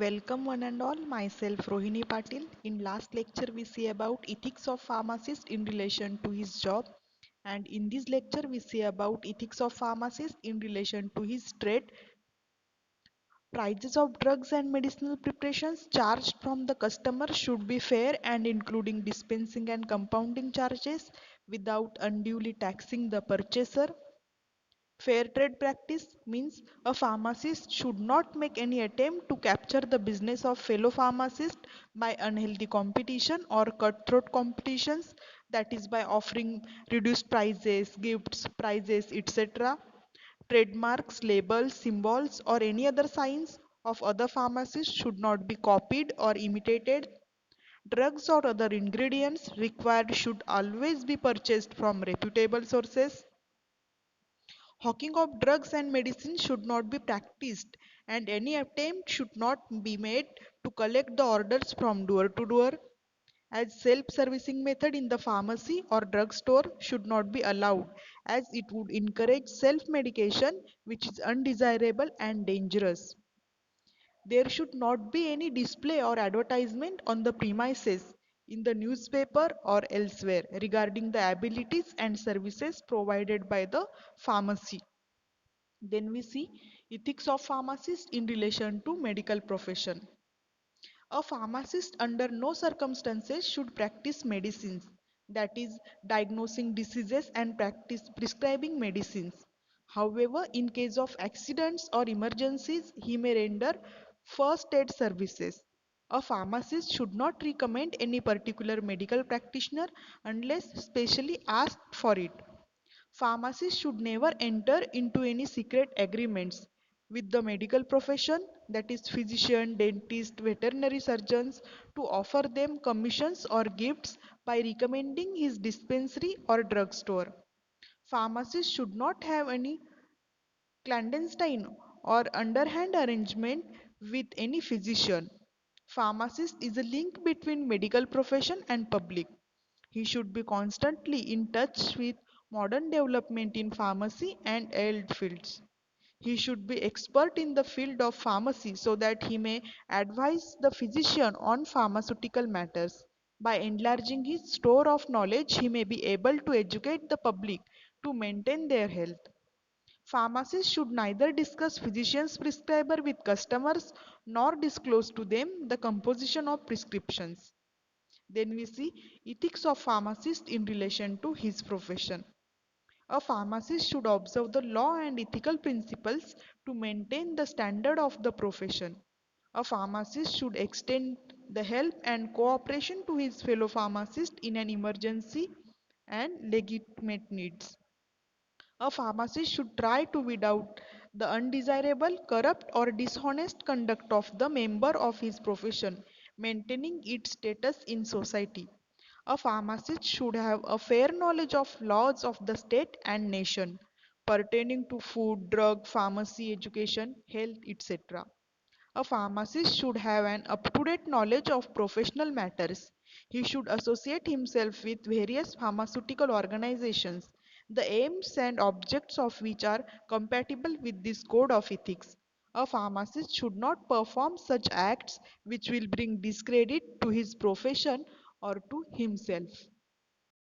Welcome one and all, myself Rohini Patil. In last lecture we see about ethics of pharmacist in relation to his job, and in this lecture we see about ethics of pharmacist in relation to his trade. Prices of drugs and medicinal preparations charged from the customer should be fair and including dispensing and compounding charges without unduly taxing the purchaser. Fair trade practice means a pharmacist should not make any attempt to capture the business of fellow pharmacists by unhealthy competition or cutthroat competitions, that is, by offering reduced prices, gifts, prizes, etc. Trademarks, labels, symbols, or any other signs of other pharmacists should not be copied or imitated. Drugs or other ingredients required should always be purchased from reputable sources. Hawking of drugs and medicine should not be practiced, and any attempt should not be made to collect the orders from door to door. As self-servicing method in the pharmacy or drugstore should not be allowed, as it would encourage self-medication, which is undesirable and dangerous. There should not be any display or advertisement on the premises, in the newspaper or elsewhere, regarding the abilities and services provided by the pharmacy. Then we see ethics of pharmacists in relation to medical profession. A pharmacist under no circumstances should practice medicines, that is, diagnosing diseases and practice prescribing medicines. However, in case of accidents or emergencies, he may render first aid services. A pharmacist should not recommend any particular medical practitioner unless specially asked for it. Pharmacists should never enter into any secret agreements with the medical profession, that is, physician, dentist, veterinary surgeons, to offer them commissions or gifts by recommending his dispensary or drugstore. Pharmacists should not have any clandestine or underhand arrangement with any physician. Pharmacist is a link between medical profession and public. He should be constantly in touch with modern development in pharmacy and allied fields. He should be expert in the field of pharmacy so that he may advise the physician on pharmaceutical matters. By enlarging his store of knowledge, he may be able to educate the public to maintain their health. Pharmacists should neither discuss physician's prescriber with customers nor disclose to them the composition of prescriptions. Then we see ethics of pharmacist in relation to his profession. A pharmacist should observe the law and ethical principles to maintain the standard of the profession. A pharmacist should extend the help and cooperation to his fellow pharmacist in an emergency and legitimate needs. A pharmacist should try to weed out the undesirable, corrupt, or dishonest conduct of the member of his profession, maintaining its status in society. A pharmacist should have a fair knowledge of laws of the state and nation pertaining to food, drug, pharmacy, education, health, etc. A pharmacist should have an up-to-date knowledge of professional matters. He should associate himself with various pharmaceutical organizations, the aims and objects of which are compatible with this code of ethics. A pharmacist should not perform such acts which will bring discredit to his profession or to himself.